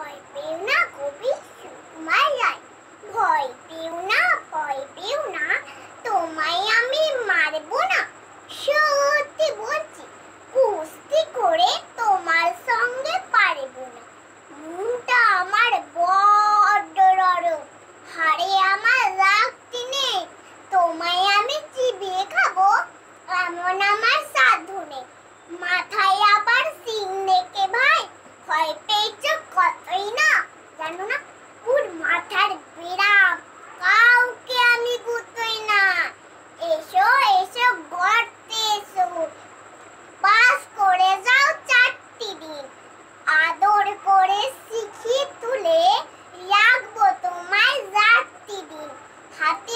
ভয় পেও না কবি সুকুমার রায়। ভয় পেও না, ভয় পেও না, তোমায় আমি মারবো না। সত্যি বলছি, কুস্তি করে তোমার সঙ্গে পারবো না। মনটা আমার বড্ড নরম, হাড়ে আমার রাখতে নেই। তোমায় আমি চিবিয়ে খাবো এমন আমার সাধ্য নেই। মাথায় আবার সিং নেকে ভাই, ভয় পেয়েছ কতই না জানো না। ওর মাথার বিরাম, কাউকে আমি বুঝই না। এসো এসো গর্তে এসো, পাস করে যাও 4টি দিন। আদর করে শিখিয়ে তুলে রাখবো তোমায় রাত্রি দিন। হাতে